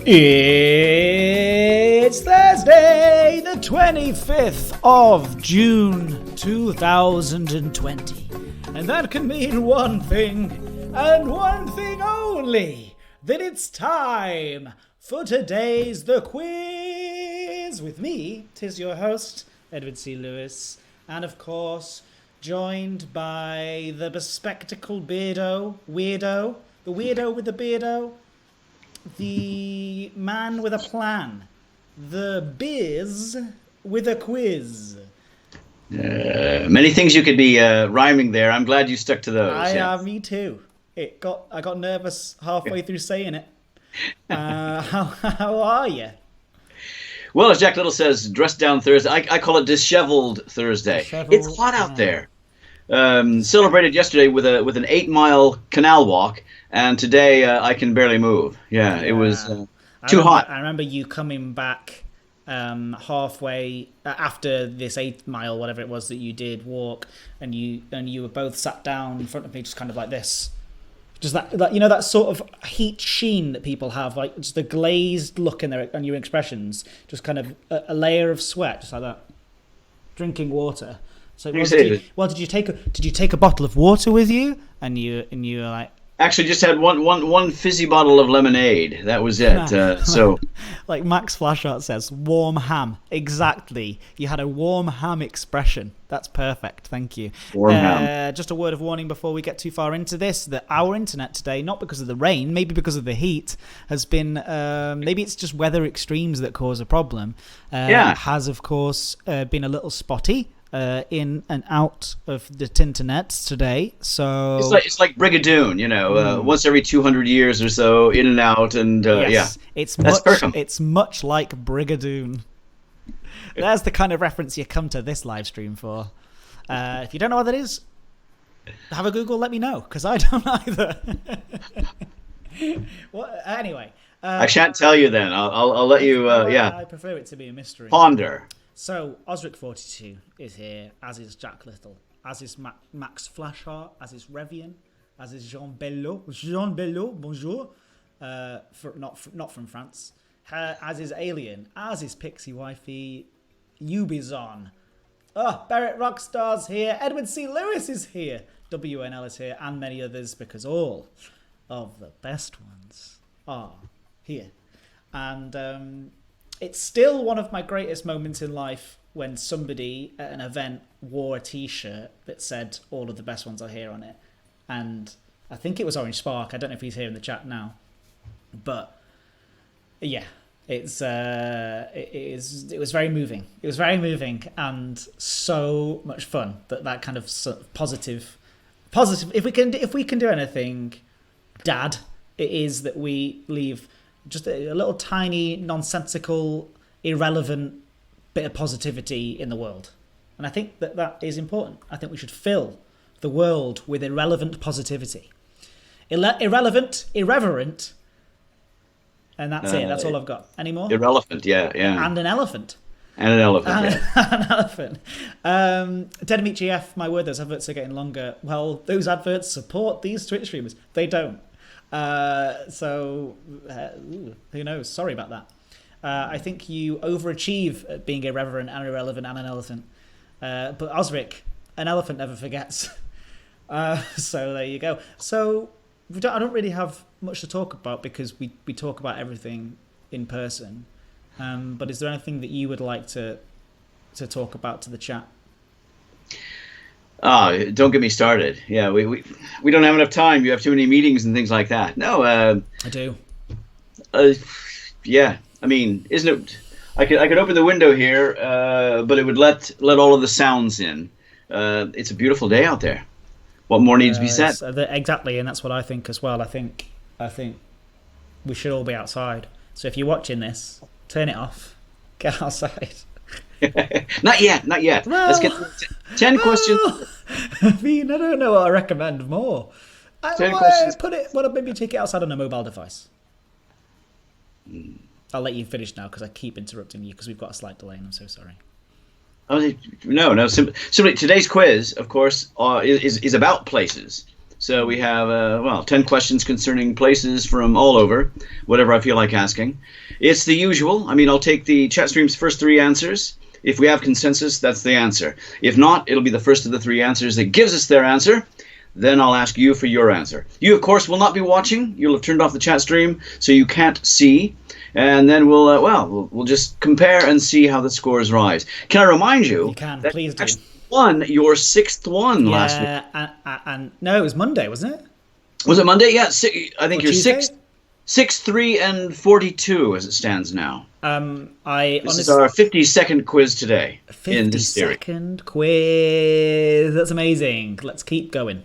It's Thursday, the 25th of June, 2020. And that can mean one thing, and one thing only, that it's time for today's The Quiz. With me, 'tis your host, Edward C. Lewis, and of course, joined by the bespectacled weirdo, the weirdo with the beardo, the man with a plan, the biz with a quiz. Many things you could be rhyming there. I'm glad you stuck to those. Me too. I got nervous halfway through saying it. How are you? Well, as Jack Little says, dressed down Thursday. I call it disheveled Thursday. It's hot out there. Celebrated yesterday with an 8-mile canal walk, and today I can barely move. It was too hot. I remember you coming back halfway after this 8-mile, whatever it was that you did walk, and you were both sat down in front of me, just kind of like this. Just that that sort of heat sheen that people have, like just the glazed look in on your expressions, just kind of a layer of sweat, just like that. Drinking water. So did you take a bottle of water with you? And you were like, actually just had one fizzy bottle of lemonade. That was it. So like Max Flashart says, warm ham. Exactly. You had a warm ham expression. That's perfect. Thank you. Warm ham. Just a word of warning before we get too far into this, that our internet today, not because of the rain, maybe because of the heat, has been maybe it's just weather extremes that cause a problem. Has of course been a little spotty. In and out of the Tinternets today, so it's like Brigadoon, once every 200 years or so, in and out, and yes, it's much like Brigadoon. There's the kind of reference you come to this live stream for. If you don't know what that is, have a Google. Let me know, because I don't either. Anyway, I shan't tell you then. I'll let you. I prefer it to be a mystery. Ponder. So, Osric42 is here, as is Jack Little, as is Max Flashart, as is Revian, as is Jean Bello, bonjour, not from France, as is Alien, as is Pixie Wifey, Ubizon. Barrett Rockstar's here, Edward C. Lewis is here, WNL is here, and many others, because all of the best ones are here. And it's still one of my greatest moments in life when somebody at an event wore a t-shirt that said all of the best ones are here on it. And I think it was Orange Spark. I don't know if he's here in the chat now. But yeah, it was very moving. It was very moving and so much fun. That kind of positive. If we can do anything, Dad, it is that we leave just a little tiny, nonsensical, irrelevant bit of positivity in the world. And I think that is important. I think we should fill the world with irrelevant positivity. Irrelevant, irreverent, and that's it. That's all I've got. Any more? Irrelevant, yeah. And an elephant. And an elephant, An elephant. Dead Meat GF, my word, those adverts are getting longer. Well, those adverts support these Twitch streamers. They don't. So who knows? Sorry about that. I think you overachieve at being irreverent and irrelevant and an elephant. But Osric, an elephant never forgets. So there you go. So I don't really have much to talk about because we talk about everything in person. But is there anything that you would like to talk about to the chat? Don't get me started. Yeah, we don't have enough time. You have too many meetings and things like that. No, I do. Yeah, I mean, isn't it? I could open the window here, but it would let all of the sounds in. It's a beautiful day out there. What more needs to be said? Exactly, and that's what I think as well. I think we should all be outside. So if you're watching this, turn it off. Get outside. Not yet. Well, let's get 10 questions. I mean, I don't know what I recommend more. 10 questions. Maybe take it outside on a mobile device. I'll let you finish now because I keep interrupting you because we've got a slight delay and I'm so sorry. No. Simply today's quiz, of course, is about places. So we have, 10 questions concerning places from all over, whatever I feel like asking. It's the usual. I mean, I'll take the chat stream's first 3 answers. If we have consensus, that's the answer. If not, it'll be the first of the 3 answers that gives us their answer. Then I'll ask you for your answer. You, of course, will not be watching. You'll have turned off the chat stream, so you can't see. And then we'll just compare and see how the scores rise. Can I remind you? You can, please do. Won your 6th one last week. And no, it was Monday, wasn't it? Was it Monday? Yeah, I think you're Tuesday? 6, 3, and 42 as it stands now. This is our 52nd quiz today in this series. 52nd quiz. That's amazing. Let's keep going.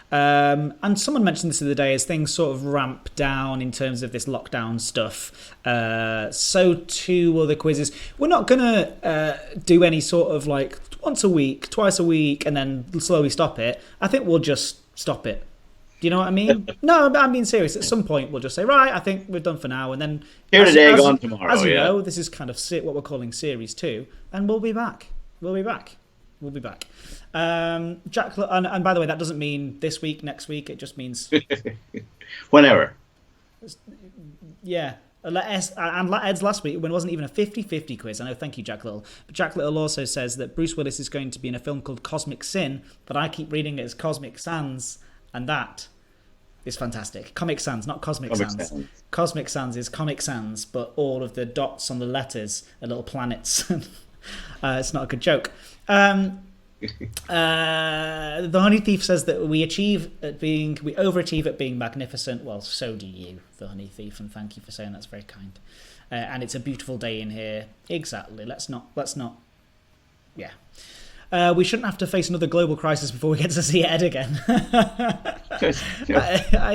And someone mentioned this the other day as things sort of ramp down in terms of this lockdown stuff. So too will the quizzes. We're not going to do any sort of like once a week, twice a week, and then slowly stop it. I think we'll just stop it. Do you know what I mean? No, I'm being serious. At some point, we'll just say, right, I think we're done for now. And then here today, gone tomorrow. As you know, this is kind of what we're calling Series 2. And we'll be back. We'll be back. Jack, and by the way, that doesn't mean this week, next week. It just means whenever. Yeah. And like Ed's last week, when it wasn't even a 50-50 quiz. I know, thank you, Jack Little. But Jack Little also says that Bruce Willis is going to be in a film called Cosmic Sin, but I keep reading it as Cosmic Sans, and that is fantastic. Comic Sans, not Cosmic Sans. Cosmic Sans is Comic Sans, but all of the dots on the letters are little planets. It's not a good joke. The Honey Thief says that we overachieve at being magnificent. Well, so do you, the Honey Thief, and thank you for saying that's very kind. And it's a beautiful day in here. Exactly. Let's not. Yeah. We shouldn't have to face another global crisis before we get to see Ed again. I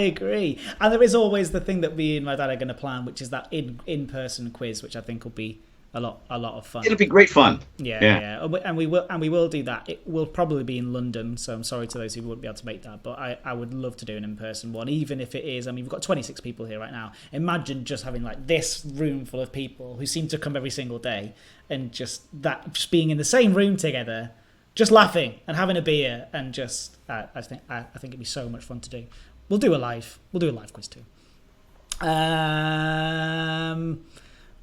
agree. And there is always the thing that me and my dad are going to plan, which is that in-person quiz, which I think will be a lot of fun. It'll be great fun. Yeah. And we will do that. It will probably be in London, so I'm sorry to those who wouldn't be able to make that, but I would love to do an in-person one, even if it is. I mean, we've got 26 people here right now. Imagine just having like this room full of people who seem to come every single day, and just being in the same room together, just laughing and having a beer, and just I think it'd be so much fun to do. We'll do a live quiz too.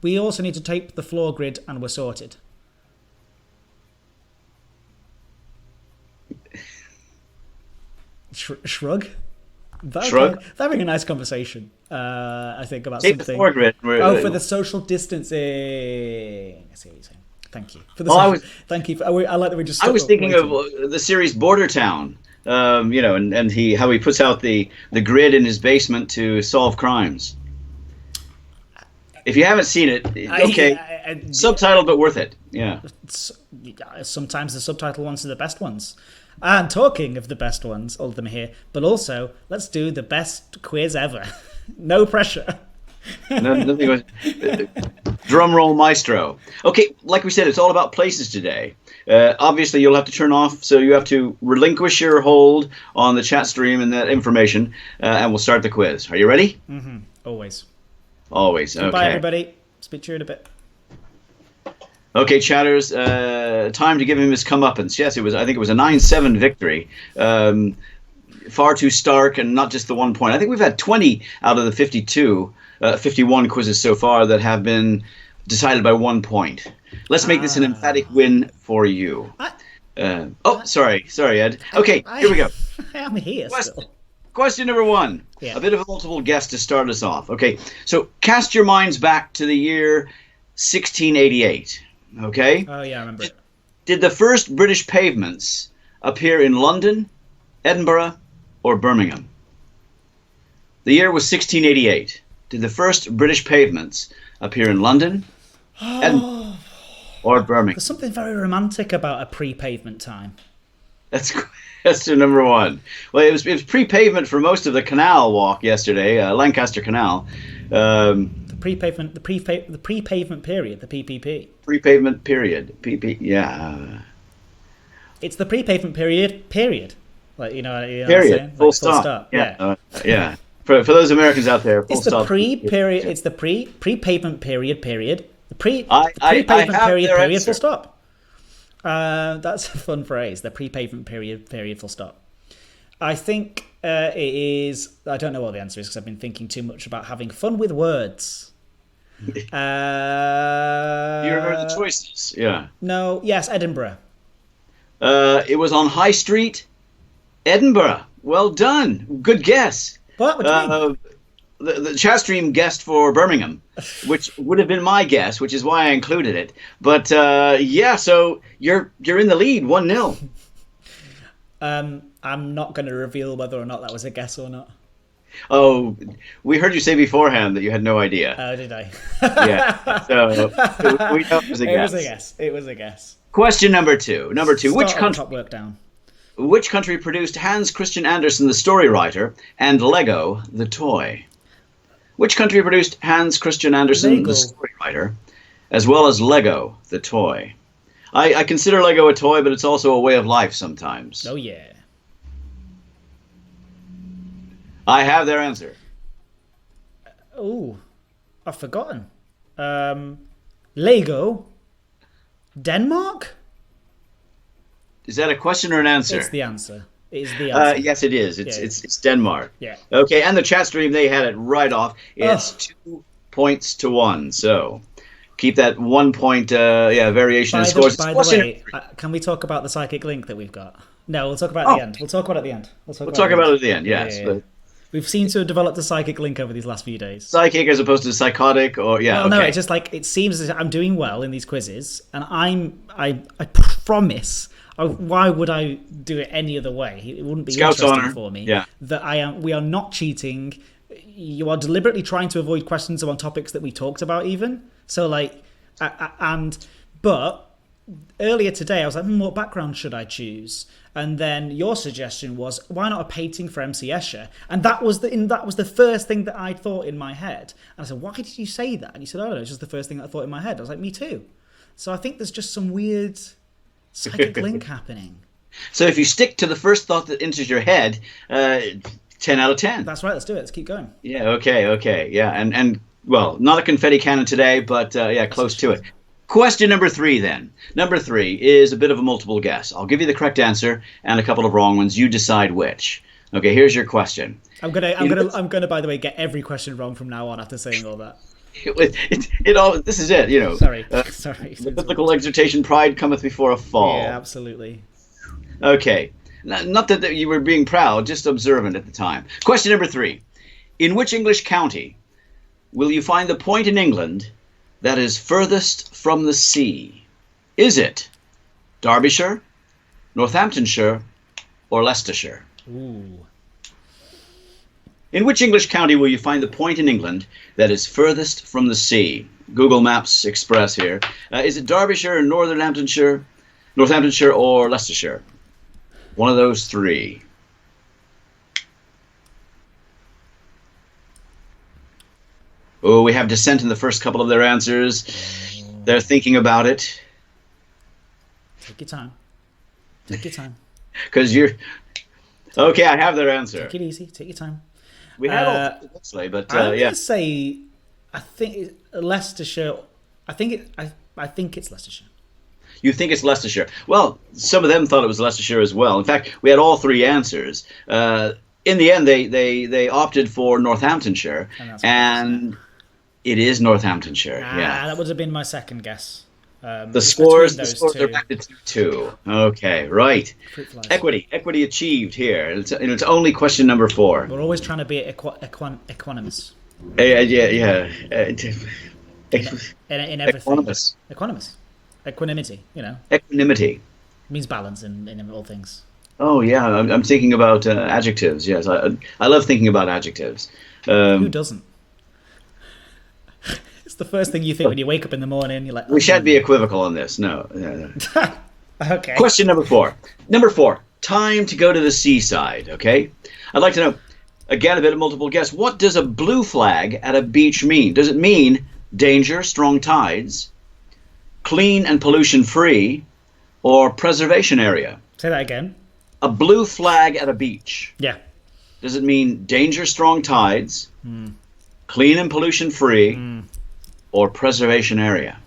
We also need to tape the floor grid, and we're sorted. Shrug. Shrug. Having a nice conversation. I think about tape something. The floor grid. For the social distancing. I see what you're saying. Thank you. Thank you. I like that we just. I was thinking of the series Border Town. And how he puts out the grid in his basement to solve crimes. If you haven't seen it, okay. Subtitle, but worth it. Yeah. Sometimes the subtitle ones are the best ones. And talking of the best ones, all of them are here. But also, let's do the best quiz ever. No pressure. Nothing was, drum roll maestro. Okay, like we said, it's all about places today. Obviously, you'll have to turn off, so you have to relinquish your hold on the chat stream and that information, and we'll start the quiz. Are you ready? Mm-hmm. Always. Always. Okay. Goodbye, everybody. Speak to you in a bit. Okay, chatters. Time to give him his comeuppance. Yes, I think it was a 9-7 victory. Far too stark, and not just the 1 point. I think we've had 20 out of the 51 quizzes so far that have been decided by 1 point. Let's make this an emphatic win for you. Sorry, Ed. Okay, here we go. I'm here still. Question number 1. Yeah. A bit of a multiple guess to start us off. Okay, so cast your minds back to the year 1688. Okay? Oh, yeah, I remember it. Did the first British pavements appear in London, Edinburgh, or Birmingham? The year was 1688. Did the first British pavements appear in London, Edinburgh, or Birmingham? There's something very romantic about a pre-pavement time. That's question number 1. Well, it was pre-pavement for most of the canal walk yesterday, Lancaster Canal. The pre-pavement period, the PPP. Pre-pavement period, PP. Yeah. It's the pre-pavement period. Like you know period. What I'm saying? Full like, stop. Yeah. Yeah. For those Americans out there, full it's the stop. Pre-period. It's the pre-pavement period. The pre-pavement period. Full stop. That's a fun phrase. The pre-pavement period. Full stop. I think it is. I don't know what the answer is because I've been thinking too much about having fun with words. You remember the choices? Yeah. No. Yes, Edinburgh. It was on High Street, Edinburgh. Well done. Good guess. What do you mean? The chat stream guessed for Birmingham, which would have been my guess, which is why I included it. But yeah, so you're in the lead, 1-0. I'm not going to reveal whether or not that was a guess or not. Oh, we heard you say beforehand that you had no idea. Oh, did I? Yeah. So we know it was a guess. It was a guess. Question number two. Which country? Top work down. Which country produced Hans Christian Andersen, the story writer, and Lego, the toy? Which country produced Hans Christian Andersen, the story writer, as well as Lego, the toy? I consider Lego a toy, but it's also a way of life sometimes. Oh, yeah. I have their answer. Oh, I've forgotten. Lego? Denmark? Is that a question or an answer? It's the answer. It is the answer. Yes, it is. It's Denmark. Yeah. Okay, and the chat stream, they had it right off. It's 2 points to 1. So keep that 1 point variation in scores. By the way, can we talk about the psychic link that we've got? No, we'll talk about it at the end. We'll talk about it at the end. We'll talk about it at the end, yes. Yeah. We've seemed to have developed a psychic link over these last few days. Psychic as opposed to psychotic, or No, it's just like it seems as if I'm doing well in these quizzes, and I promise. Why would I do it any other way? It wouldn't be Scout's interesting honor. for me. Yeah. That we are not cheating. You are deliberately trying to avoid questions on topics that we talked about, even. So but earlier today I was like, what background should I choose? And then your suggestion was, why not a painting for MC Escher? And that was the first thing that I thought in my head. And I said, why did you say that? And you said, oh, no, it's just the first thing that I thought in my head. I was like, me too. So I think there's just some weird psychic link happening. So if you stick to the first thought that enters your head, 10 out of 10. That's right. Let's do it. Let's keep going. Yeah. Okay. Yeah. And well, not a confetti cannon today, but close to it. Question number 3 then. Number 3 is a bit of a multiple guess. I'll give you the correct answer and a couple of wrong ones. You decide which. Okay, here's your question. I'm gonna by the way get every question wrong from now on after saying all that. This is it, Sorry. The biblical exhortation, pride cometh before a fall. Yeah, absolutely. Okay. Not that you were being proud, just observant at the time. Question number 3. In which English county will you find the point in England that is furthest from the sea? Is it Derbyshire, Northamptonshire, or Leicestershire? Ooh. In which English county will you find the point in England that is furthest from the sea? Google Maps Express here. Is it Derbyshire, Northamptonshire, or Leicestershire? One of those 3. Oh, we have dissent in the first couple of their answers. They're thinking about it. Take your time. Take your time. Because you're... Okay, I have their answer. Take it easy. Take your time. We have all actually, but I'm going to say, I think Leicestershire. I think it's Leicestershire. You think it's Leicestershire? Well, some of them thought it was Leicestershire as well. In fact, we had all 3 answers. In the end, they opted for Northamptonshire, and it is Northamptonshire. Yeah, that would have been my second guess. The scores are back to 2-2. Okay, right. Equity achieved here. It's only question number 4. We're always trying to be equanimous. Yeah. In everything. Equanimity. Equanimity means balance in all things. Oh yeah, I'm thinking about adjectives. Yes, I love thinking about adjectives. Who doesn't? It's the first thing you think when you wake up in the morning. You're like, we shan't be equivocal on this. No. Okay. Question number 4. Number 4. Time to go to the seaside. Okay. I'd like to know, again, a bit of multiple guess. What does a blue flag at a beach mean? Does it mean danger, strong tides, clean and pollution free, or preservation area? Say that again. A blue flag at a beach. Yeah. Does it mean danger, strong tides, clean and pollution free, or preservation area?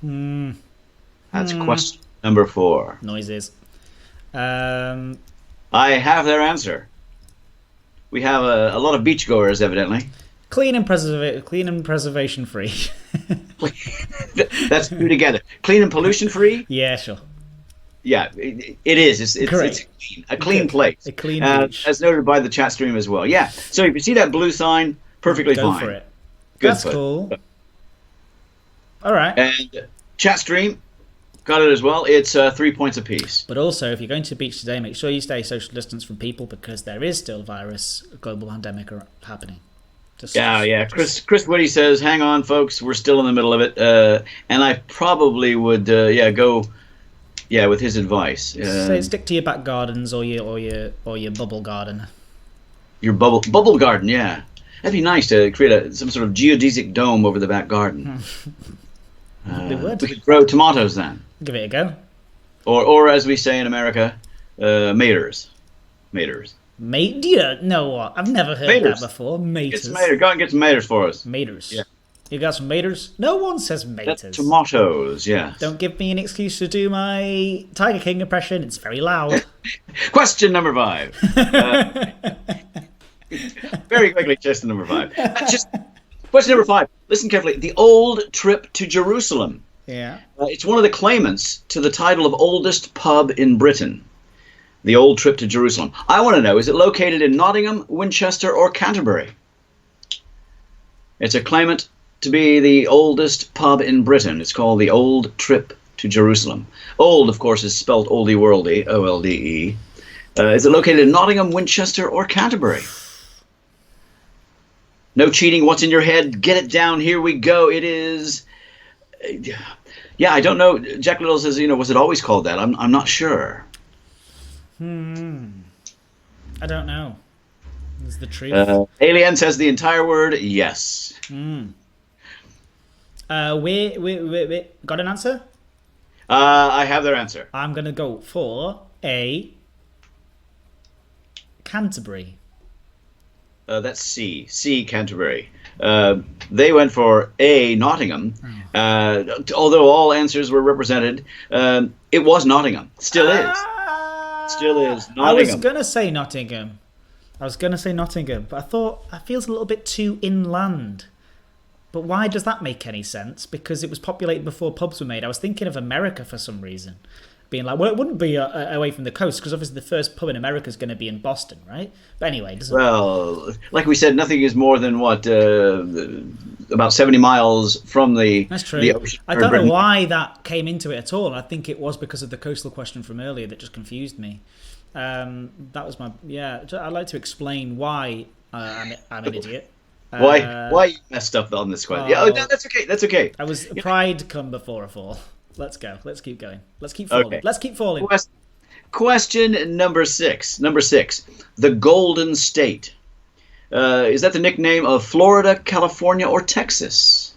That's question number 4. Noises. I have their answer. We have a lot of beachgoers, evidently. Clean and preservation free. That's two together. Clean and pollution free? Yeah, sure. Yeah, it is. It's a clean place. A clean beach. As noted by the chat stream as well. Yeah. So if you see that blue sign, perfectly fine. Go for it. Good. That's cool. All right. And chat stream, got it as well. It's 3 points apiece. But also, if you're going to the beach today, make sure you stay social distance from people because there is still global pandemic happening. Yeah. Chris Woody says, "Hang on, folks, we're still in the middle of it." And I probably would, go, with his advice. Stick to your back gardens or your bubble garden. Your bubble garden, yeah. That'd be nice to create some sort of geodesic dome over the back garden. It would. We could grow tomatoes then. Give it a go. Or as we say in America, maters. Mate, do you know what? I've never heard that before. Maters. Go and get some maters for us. Maters. Yeah. You got some maters? No one says maters. That's tomatoes, yeah. Don't give me an excuse to do my Tiger King impression. It's very loud. Question number 5. Very quickly, question number 5. Question number 5. Listen carefully. The old trip to Jerusalem. Yeah. It's one of the claimants to the title of oldest pub in Britain. The old trip to Jerusalem. I want to know, is it located in Nottingham, Winchester, or Canterbury? It's a claimant to be the oldest pub in Britain. It's called the Old Trip to Jerusalem. Old, of course, is spelled oldie worldy, O-L-D-E. Is it located in Nottingham, Winchester, or Canterbury? No cheating. What's in your head? Get it down. Here we go. It is... Yeah, I don't know. Jack Little says, was it always called that? I'm not sure. I don't know. Is the truth? Alien says the entire word, yes. Wait. Got an answer? I have their answer. I'm going to go for a Canterbury. That's C, Canterbury. They went for A, Nottingham. Although all answers were represented, it was Nottingham. Still is. Still is Nottingham. I was going to say Nottingham. But I thought it feels a little bit too inland. But why does that make any sense? Because it was populated before pubs were made. I was thinking of America for some reason. Being like, well, it wouldn't be away from the coast because obviously the first pub in America is going to be in Boston, right? But anyway, well, like we said, nothing is more than about 70 miles from the. That's true. The ocean. I don't know why that came into it at all. I think it was because of the coastal question from earlier that just confused me. That was my I'd like to explain why I'm an idiot. Why you messed up on this question? That's okay. That's okay. I was pride come before a fall. Let's go. Let's keep going. Let's keep falling. Okay. Let's keep falling. Question number 6. Number 6. The Golden State. Is that the nickname of Florida, California, or Texas?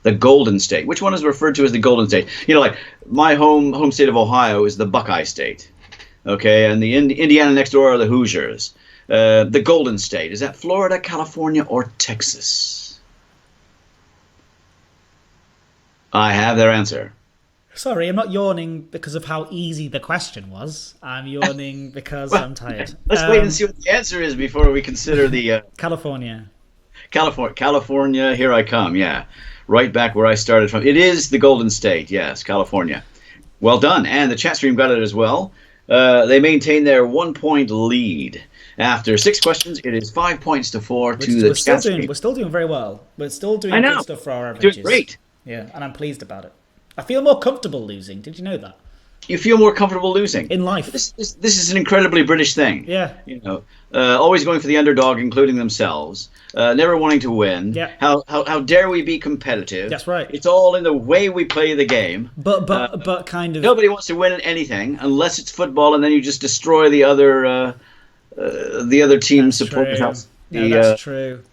The Golden State. Which one is referred to as the Golden State? Like my home state of Ohio is the Buckeye State. Okay, and the Indiana next door are the Hoosiers. The Golden State. Is that Florida, California, or Texas? I have their answer. Sorry, I'm not yawning because of how easy the question was. I'm yawning because I'm tired. Let's wait and see what the answer is before we consider the... California, here I come, yeah. Right back where I started from. It is the Golden State, yes, California. Well done, and the chat stream got it as well. They maintain their 1-point lead. After 6 questions, it is 5 points to 4 to the chat stream. We're still doing very well. We're still doing good stuff for our averages. Doing great. Yeah, and I'm pleased about it. I feel more comfortable losing. Did you know that? You feel more comfortable losing in life. This is an incredibly British thing. Yeah. Always going for the underdog, including themselves. Never wanting to win. Yeah. How dare we be competitive? That's right. It's all in the way we play the game. But kind of. Nobody wants to win at anything unless it's football, and then you just destroy the other team's supporters. That's true.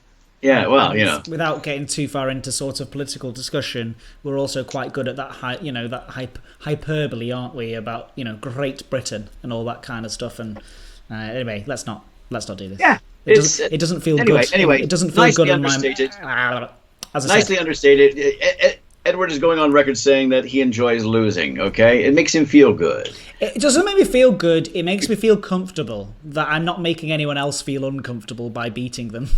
Yeah, well, without getting too far into sort of political discussion, we're also quite good at that hyperbole, aren't we? About Great Britain and all that kind of stuff. And anyway, let's not do this. Yeah, it doesn't feel good. Anyway, it doesn't feel good on my. Nicely understated. Edward is going on record saying that he enjoys losing, okay? It makes him feel good. It doesn't make me feel good. It makes me feel comfortable that I'm not making anyone else feel uncomfortable by beating them.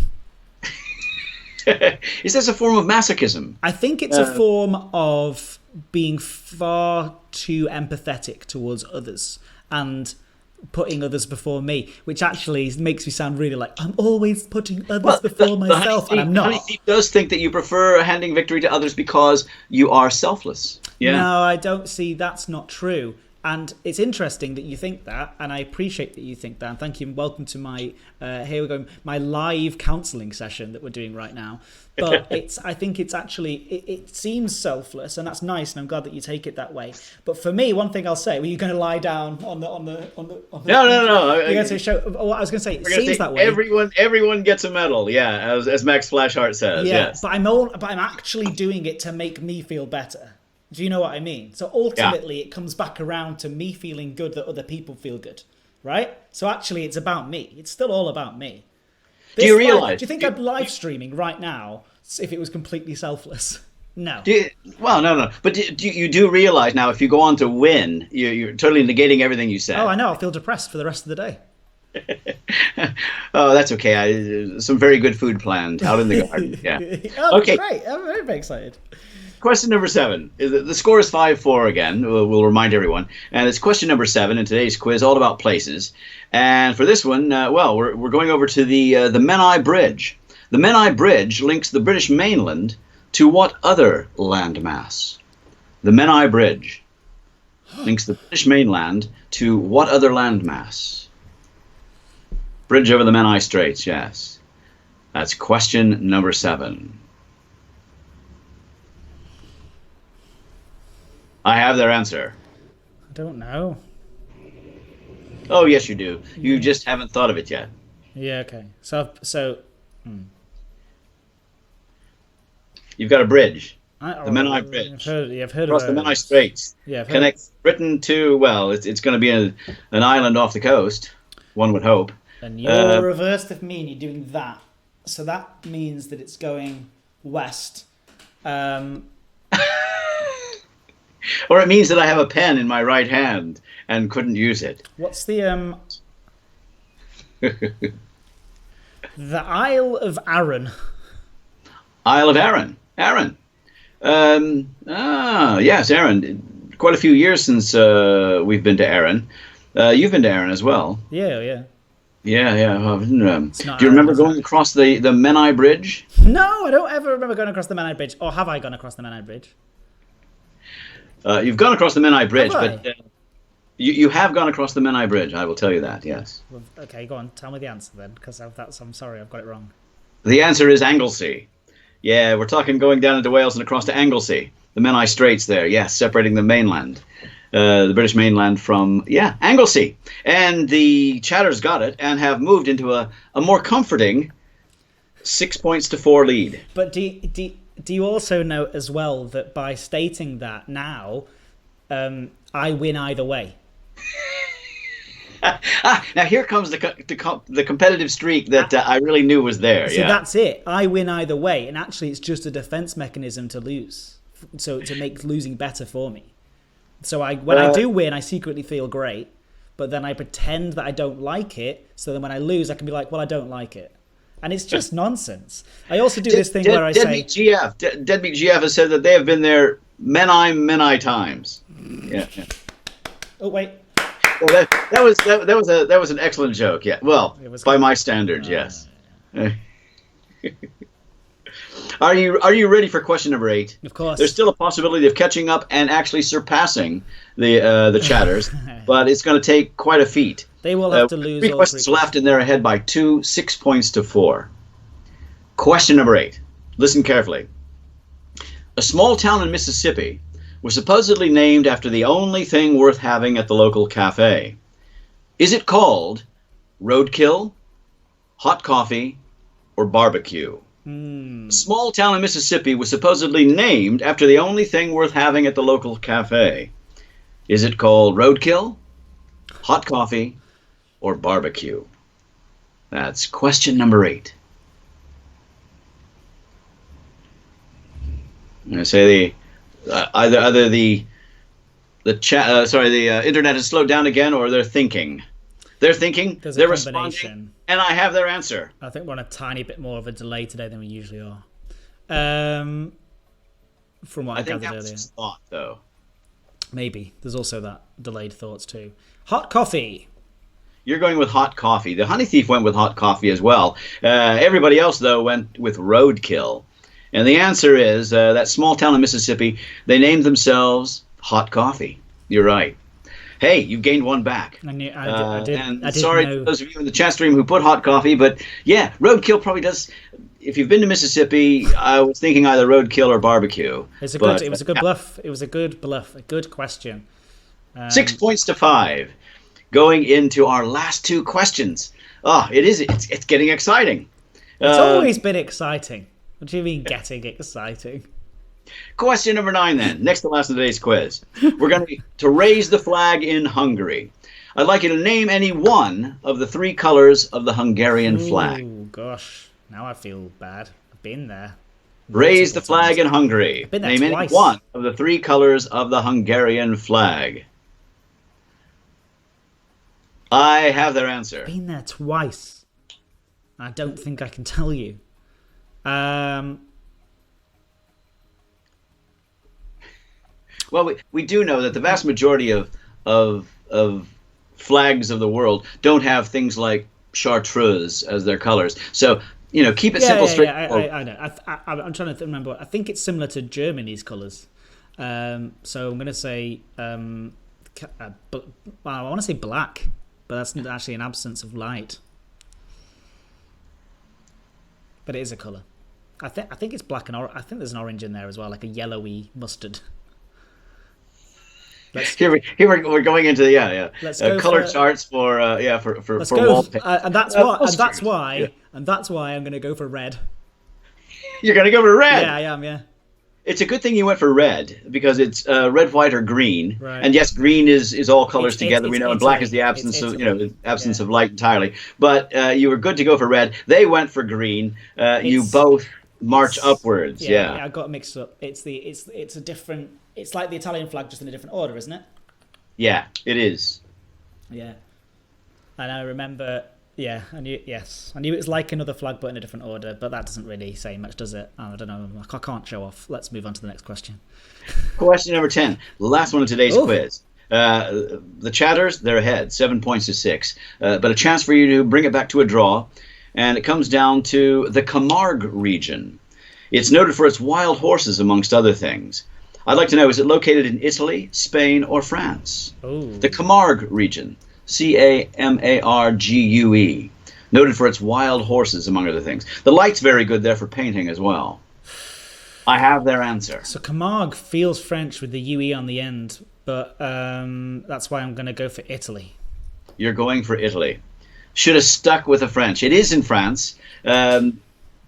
Is this a form of masochism? I think it's a form of being far too empathetic towards others and putting others before me, which actually makes me sound really like I'm always putting others before myself, and I'm not. Honeydeep does think that you prefer handing victory to others because you are selfless. Yeah. No, I don't see that's not true. And it's interesting that you think that, and I appreciate that you think that. And thank you, and welcome to my here we go, my live counselling session that we're doing right now. But I think it's actually it seems selfless, and that's nice, and I'm glad that you take it that way. But for me, one thing I'll say: were you going to lie down on the? No. You're going to show. Well, I was going to say it seems that way. Everyone gets a medal. Yeah, as Max Flashheart says. Yeah, yes. But I'm actually doing it to make me feel better. Do you know what I mean? So ultimately, it comes back around to me feeling good that other people feel good, right? So actually, it's about me. It's still all about me. Do you realize? Do you think I'm live streaming right now if it was completely selfless? No. No. But you do realize now, if you go on to win, you're totally negating everything you said. Oh, I know. I'll feel depressed for the rest of the day. Oh, that's okay. Some very good food planned out in the garden. Yeah. Oh, okay. Great. I'm very excited. Question number 7. The score is 5-4 again. We'll remind everyone. And it's question number 7 in today's quiz, all about places. And for this one, we're going over to the Menai Bridge. The Menai Bridge links the British mainland to what other landmass? The Menai Bridge links the British mainland to what other landmass? Bridge over the Menai Straits, yes. That's question number 7. I have their answer. I don't know. Oh, yes, you do. You just haven't thought of it yet. Yeah, okay. You've got a bridge. The Menai Bridge. I've heard across of the Menai Straits. Yeah, connects Britain to, well, it's going to be an island off the coast, one would hope. And you're reversed of me and you're doing that. So that means that it's going west. Or it means that I have a pen in my right hand and couldn't use it. What's the the Isle of Arran? Isle of Arran. Arran. Yes, Arran. Quite a few years since we've been to Arran. You've been to Arran as well. Yeah. Yeah. Do you remember going across the Menai Bridge? No, I don't ever remember going across the Menai Bridge. Or have I gone across the Menai Bridge? You've gone across the Menai Bridge, but you have gone across the Menai Bridge. I will tell you that. Yes. Well, okay, go on. Tell me the answer then, because I'm sorry, I've got it wrong. The answer is Anglesey. Yeah, we're talking going down into Wales and across to Anglesey, the Menai Straits there. Yes, separating the mainland, the British mainland from Anglesey. And the Chatters got it and have moved into a more comforting 6-4 lead. But do you also know as well that by stating that now, I win either way? Now here comes the competitive streak that I really knew was there. So that's it. I win either way, and actually it's just a defense mechanism to lose, so to make losing better for me. So when I do win, I secretly feel great, but then I pretend that I don't like it, so then when I lose, I can be like, well, I don't like it. And it's just nonsense. I also do this thing where I say... Deadbeat GF has said that they have been there many times. Yeah. Oh, wait. Well, that was an excellent joke. Yeah. Well, by my standards, yes. Are you ready for question number 8? Of course. There's still a possibility of catching up and actually surpassing the Chatters, but it's going to take quite a feat. They will have to lose 3 questions left, and they're ahead by 6-4. Question number 8. Listen carefully. A small town in Mississippi was supposedly named after the only thing worth having at the local cafe. Is it called roadkill, hot coffee, or barbecue? A small town in Mississippi was supposedly named after the only thing worth having at the local cafe. Is it called roadkill, hot coffee, or barbecue? That's question number 8. I'm going to say either the internet has slowed down again, or they're thinking. They're thinking. There's a they're combination. responding, and I have their answer. I think we're on a tiny bit more of a delay today than we usually are. From what I gathered think earlier. that's his thought, though. Maybe. There's also that delayed thoughts too. Hot coffee. You're going with hot coffee. The Honey Thief went with hot coffee as well. Everybody else, though, went with roadkill. And the answer is that small town in Mississippi, they named themselves Hot Coffee. You're right. Hey, you gained one back. I did sorry know. to those of you in the chat stream who put hot coffee, but yeah, roadkill probably does. If you've been to Mississippi, I was thinking either roadkill or barbecue. It was a good bluff. It was a good bluff. A good question. 6 points to 5. Going into our last two questions. It's getting exciting. It's always been exciting. What do you mean getting exciting? Question number 9 then. Next to last of today's quiz. We're going to raise the flag in Hungary. I'd like you to name any one of the 3 colors of the Hungarian flag. Oh, gosh. Now I feel bad. I've been there. Raise the flag in Hungary. I've been there Name twice. any one of the 3 colors of the Hungarian flag. I have their answer. I've been there twice. I don't think I can tell you. Well, we do know that the vast majority of flags of the world don't have things like chartreuse as their colors. So, keep it simple, straight. I know. I'm trying to remember. I think it's similar to Germany's colors. So I'm going to say, I want to say black, but that's actually an absence of light. But it is a color. I think it's black and orange. I think there's an orange in there as well, like a yellowy mustard. Here we're going into the Let's go color for, charts for wallpaper. And that's why I'm going to go for red. You're going to go for red. Yeah, I am. Yeah. It's a good thing you went for red, because it's red, white, or green. Right. And yes, green is all colors together. We know, and black is the absence of light entirely. But you were good to go for red. They went for green. You both march upwards. Yeah, I got mixed up. It's a different. It's like the Italian flag, just in a different order, isn't it? Yeah, it is. Yeah, and I remember. Yeah, I knew it was like another flag, but in a different order. But that doesn't really say much, does it? I don't know. I can't show off. Let's move on to the next question. Question number 10, the last one of today's quiz. The chatters, they're ahead, 7 points to 6. But a chance for you to bring it back to a draw, and it comes down to the Camargue region. It's noted for its wild horses, amongst other things. I'd like to know, is it located in Italy, Spain, or France? Ooh. The Camargue region. Camargue, noted for its wild horses, among other things. The light's very good there for painting as well. I have their answer. So Camargue feels French with the UE on the end, but that's why I'm going to go for Italy. You're going for Italy. Should have stuck with the French. It is in France.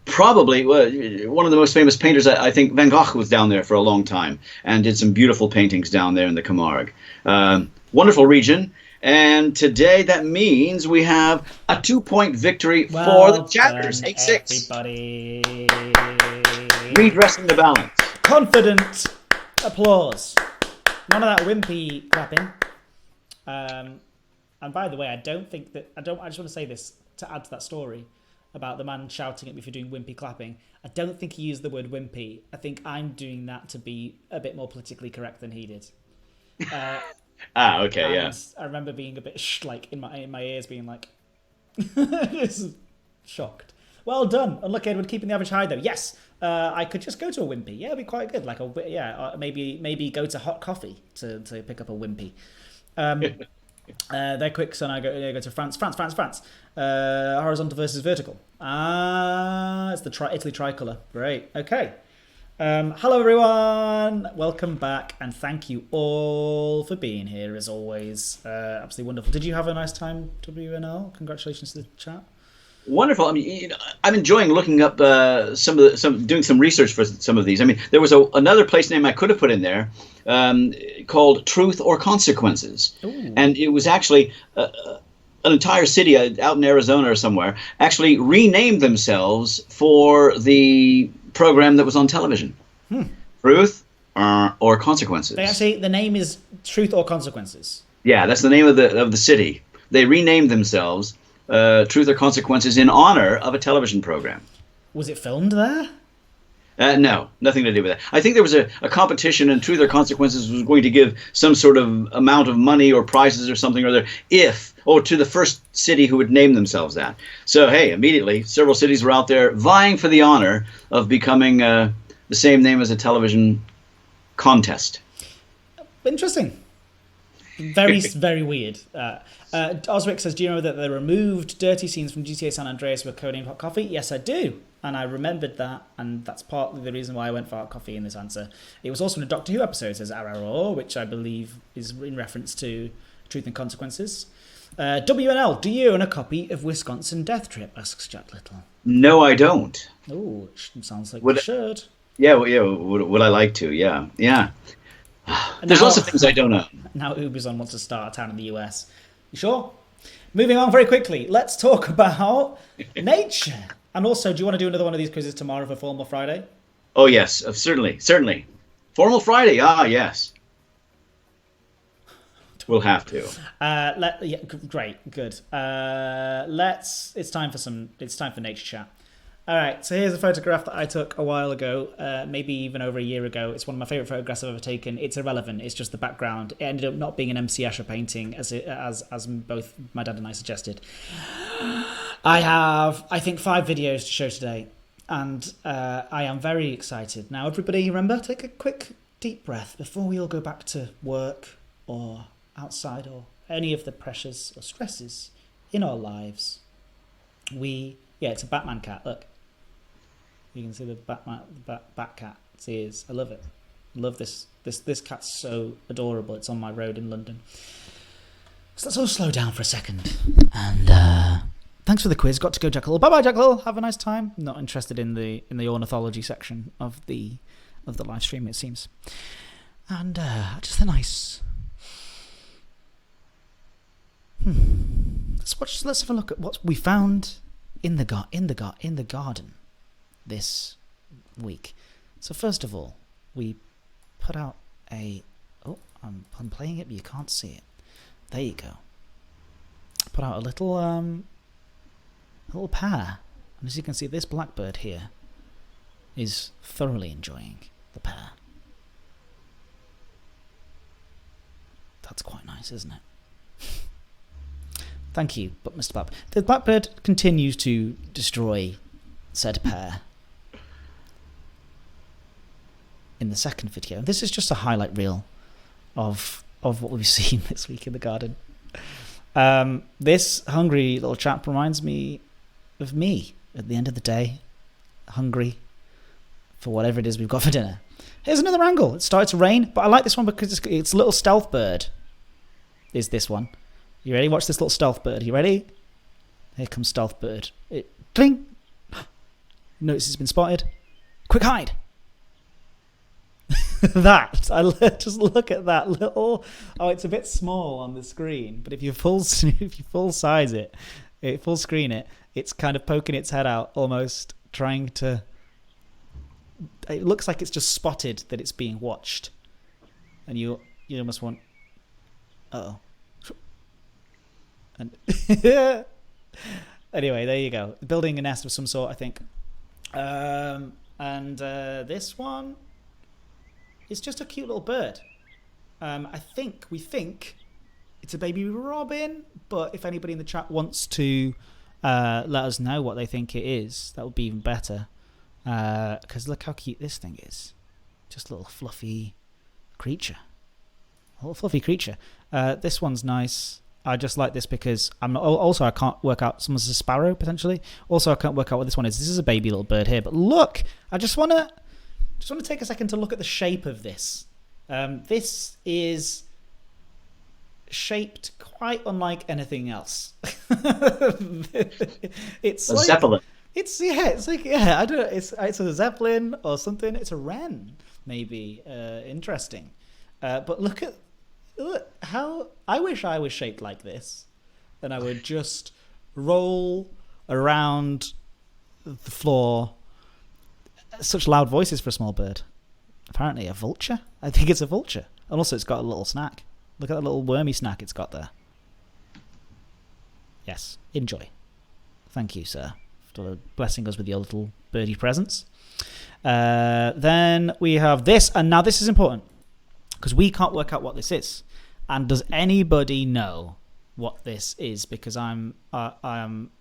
Probably one of the most famous painters. I think Van Gogh was down there for a long time and did some beautiful paintings down there in the Camargue. Wonderful region. And today that means we have a 2-point victory for the chatters. 8-6. Everybody. Redressing the balance. Confident applause. None of that wimpy clapping. And by the way, I just want to say this to add to that story about the man shouting at me for doing wimpy clapping. I don't think he used the word wimpy. I think I'm doing that to be a bit more politically correct than he did. Okay, yeah. I remember being a bit in my ears, being like, just shocked. Well done, unlucky Edward, keeping the average high though. Yes, I could just go to a wimpy. Yeah, it'd be quite good. Maybe go to hot coffee to pick up a wimpy. They're quick, so I go to France. Horizontal versus vertical. It's the Italy tricolour. Great. Okay. Hello everyone, welcome back, and thank you all for being here as always. Absolutely wonderful. Did you have a nice time, WNL? Congratulations to the chat. Wonderful. I mean, I'm enjoying looking up doing some research for some of these. I mean, there was another place name I could have put in there called Truth or Consequences. Ooh. And it was actually an entire city out in Arizona or somewhere actually renamed themselves for the program that was on television. Truth or Consequences. They actually, the name is Truth or Consequences. Yeah, that's the name of the city. They renamed themselves Truth or Consequences in honor of a television program. Was it filmed there? No, nothing to do with that. I think there was a competition, and Truth or Consequences was going to give some sort of amount of money or prizes or something or other to the first city who would name themselves that. So, hey, immediately, several cities were out there vying for the honor of becoming the same name as a television contest. Interesting. Very, very weird. Osric says, do you know that they removed dirty scenes from GTA San Andreas with codenamed Hot Coffee? Yes, I do. And I remembered that, and that's partly the reason why I went for Hot Coffee in this answer. It was also in a Doctor Who episode, says Araro, which I believe is in reference to Truth and Consequences. WNL, do you own a copy of Wisconsin Death Trip? Asks Jack Little. No, I don't. Oh, sounds like you should. Yeah, would I like to? Yeah. There's lots of things I don't know. Now Uberson wants to start a town in the US. You sure? Moving on very quickly, let's talk about nature. And also, do you want to do another one of these quizzes tomorrow for Formal Friday? Oh, yes, certainly. Formal Friday, yes. We'll have to. Great, good. It's time for nature chat. All right, so here's a photograph that I took a while ago, maybe even over a year ago. It's one of my favourite photographs I've ever taken. It's irrelevant. It's just the background. It ended up not being an MC Escher painting, as both my dad and I suggested. I have, I think, 5 videos to show today, and I am very excited. Now, everybody, remember, take a quick, deep breath before we all go back to work or outside or any of the pressures or stresses in our lives. It's a Batman cat, look. You can see the bat cat. It's ears. I love it. I love this. This cat's so adorable. It's on my road in London. So let's all slow down for a second. And thanks for the quiz. Got to go, Jack Little. Bye bye, Jack Little. Have a nice time. Not interested in the ornithology section of the live stream, it seems. And just a nice. Let's have a look at what we found in the garden this week. So first of all, we put out I'm playing it, but you can't see it. There you go. Put out a little pear, and as you can see, this blackbird here is thoroughly enjoying the pear. That's quite nice, isn't it? Thank you, but Mr. Blackbird. The blackbird continues to destroy said pear in the second video. This is just a highlight reel of what we've seen this week in the garden. This hungry little chap reminds me of me at the end of the day, hungry for whatever it is we've got for dinner. Here's another angle. It started to rain, but I like this one because it's a little stealth bird. Is this one? You ready? Watch this little stealth bird. You ready? Here comes stealth bird. Cling. Notice it's been spotted. Quick hide. Just look at that little. Oh, it's a bit small on the screen, but if you full size it, full screen it, it's kind of poking its head out, almost trying to. It looks like it's just spotted that it's being watched, and you almost want. Uh-oh. And anyway, there you go. Building a nest of some sort, I think. This one is just a cute little bird. We think it's a baby robin, but if anybody in the chat wants to let us know what they think it is, that would be even better. Because look how cute this thing is. Just a little fluffy creature. This one's nice. I just like this because I can't work out. Someone's a sparrow potentially. Also, I can't work out what this one is. This is a baby little bird here, but look! I just want to take a second to look at the shape of this. This is shaped quite unlike anything else. It's a zeppelin. I don't know. It's a zeppelin or something. It's a wren, maybe. Interesting. But look how I wish I was shaped like this, and I would just roll around the floor. Such loud voices for a small bird. apparently a vulture. I think it's a vulture. And also it's got a little snack. Look at that little wormy snack it's got there. Yes, enjoy. Thank you, sir, for blessing us with your little birdie presents. Then we have this, and now this is important because we can't work out what this is. And does anybody know what this is? Because I'm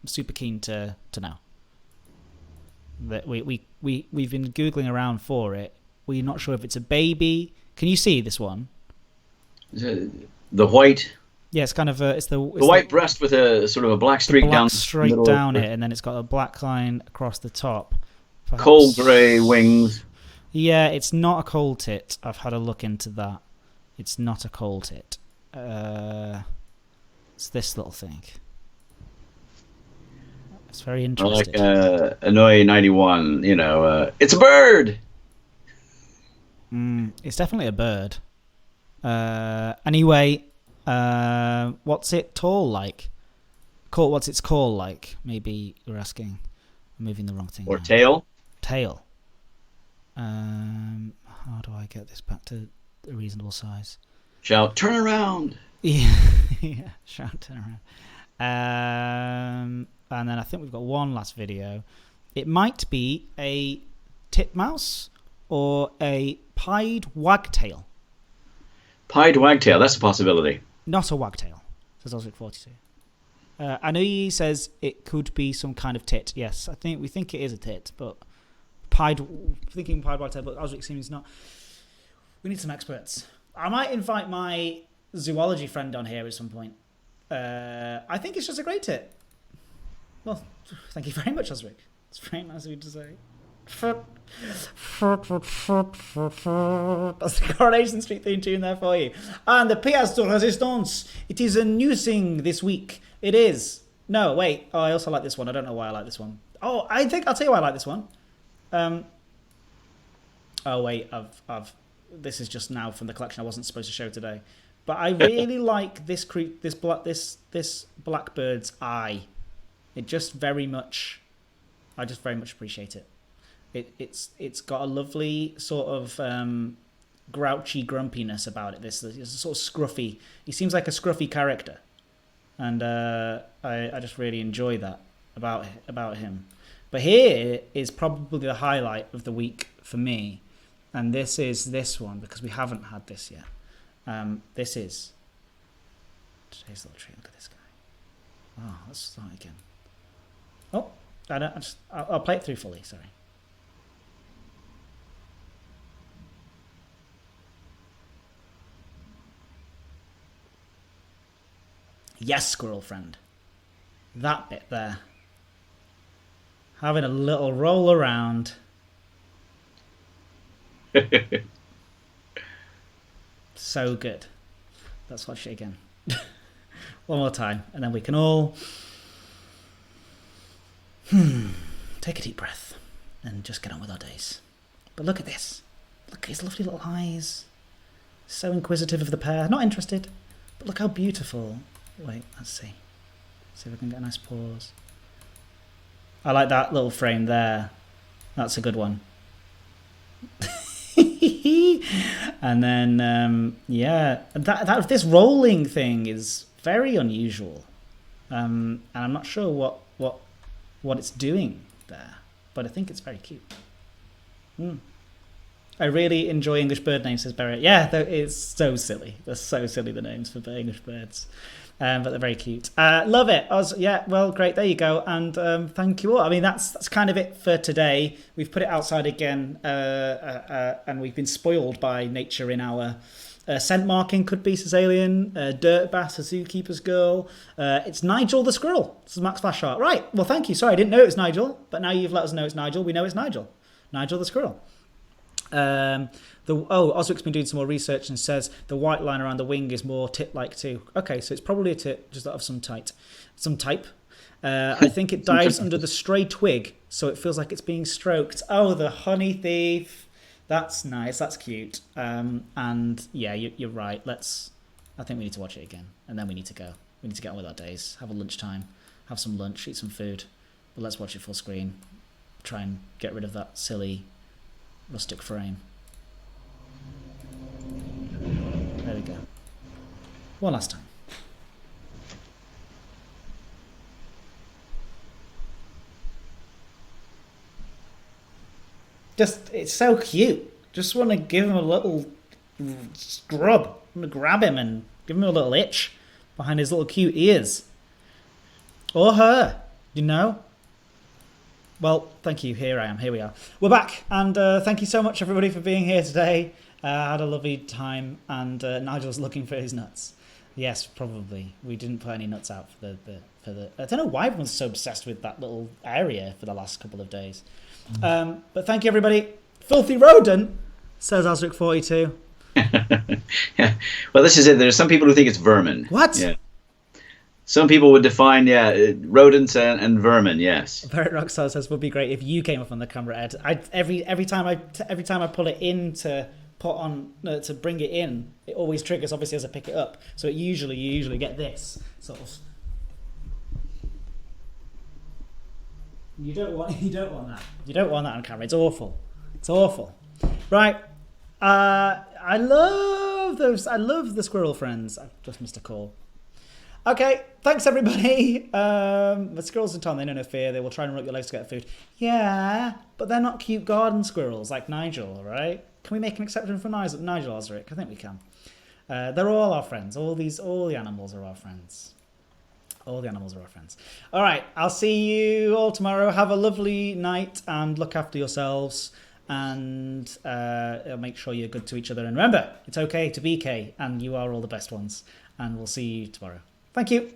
super keen to know. That we've been googling around for it. We're not sure if it's a baby. Can you see this one? The white. Yeah, it's kind of it's the white breast with a sort of a black streak down it, and then it's got a black line across the top. Perhaps. Coal grey wings. Yeah, it's not a coal tit. I've had a look into that. It's not a coal tit. It's this little thing. It's very interesting. Like Annoy 91, it's a bird! It's definitely a bird. Anyway, what's it tall like? What's its call like? Maybe you're asking. I'm moving the wrong thing. Or now. Tail? Tail. How do I get this back to a reasonable size? Shout, turn around! Yeah, shout, turn around. And then I think we've got one last video. It might be a titmouse or a pied wagtail. Pied wagtail, that's a possibility. Not a wagtail, says Osric 42. I know he says it could be some kind of tit. Yes, we think it is a tit, but thinking pied wagtail, but Osric seems not. We need some experts. I might invite my zoology friend on here at some point. I think it's just a great tit. Well, thank you very much, Osric. It's very nice of you to say. That's the Coronation Street theme tune there for you. And the pièce de résistance. It is a new thing this week. It is. No, wait. Oh, I also like this one. I don't know why I like this one. Oh, I think I'll tell you why I like this one. Oh wait, this is just now from the collection I wasn't supposed to show today. But I really like this blackbird's eye. I just very much appreciate it. It's got a lovely sort of grouchy grumpiness about it. This is sort of scruffy. He seems like a scruffy character, and I just really enjoy that about him. But here is probably the highlight of the week for me, and this is this one because we haven't had this yet. This is today's little treat. Look at this guy. Oh, let's start again. Oh, I'll play it through fully. Sorry. Yes, squirrel friend. That bit there. Having a little roll around. So good. Let's watch it again. One more time, and then we can all take a deep breath and just get on with our days. But look at this. Look at his lovely little eyes. So inquisitive of the pair. Not interested, but look how beautiful. Wait, let's see. See if we can get a nice pause. I like that little frame there. That's a good one. And then, yeah, this rolling thing is very unusual. And I'm not sure what it's doing there, but I think it's very cute. I really enjoy English bird names, says Barrett. Yeah, it's so silly. They're so silly, the names for English birds. But they're very cute. Love it. Yeah, well, great. There you go. And thank you all. I mean, that's kind of it for today. We've put it outside again, and we've been spoiled by nature in our scent marking. Could be Sicilian, dirt bass, a zookeeper's girl. It's Nigel the squirrel. This is Max Flashheart. Right. Well, thank you. Sorry, I didn't know it was Nigel, but now you've let us know it's Nigel. We know it's Nigel. Nigel the squirrel. Osric's been doing some more research and says the white line around the wing is more tit-like too. Okay, so it's probably a tit, just of some type. I think it dives under the stray twig, so it feels like it's being stroked. Oh, the honey thief. That's nice. That's cute. And yeah, you're right. I think we need to watch it again, and then we need to go. We need to get on with our days. Have a lunchtime. Have some lunch. Eat some food. But let's watch it full screen. Try and get rid of that silly rustic frame. we go. One last time. Just, it's so cute. Just want to give him a little scrub. I want to grab him and give him a little itch behind his little cute ears. Or her, you know? Well, thank you. Here I am. Here we are. We're back. And thank you so much, everybody, for being here today. I had a lovely time. And Nigel's looking for his nuts. Yes, probably. We didn't put any nuts out for the. I don't know why everyone's so obsessed with that little area for the last couple of days. But thank you, everybody. Filthy rodent, says Asric42. Yeah. Well, this is it. There's some people who think it's vermin. What? Yeah. Some people would define, rodents and vermin. Yes. Barrett Rockstar says would be great if you came up on the camera, Ed. Every time I pull it in to put on to bring it in, it always triggers obviously as I pick it up. So you usually get this sort of. You don't want that. You don't want that on camera. It's awful. It's awful. Right. I love those. I love the squirrel friends. I've just missed a call. Okay. Thanks, everybody. The squirrels in town, they know no fear. They will try and run up your legs to get food. Yeah, but they're not cute garden squirrels like Nigel, all right? Can we make an exception for Nigel Osric? I think we can. They're all our friends. All the animals are our friends. All the animals are our friends. All right, I'll see you all tomorrow. Have a lovely night and look after yourselves. And make sure you're good to each other. And remember, it's okay to be K, and you are all the best ones. And we'll see you tomorrow. Thank you.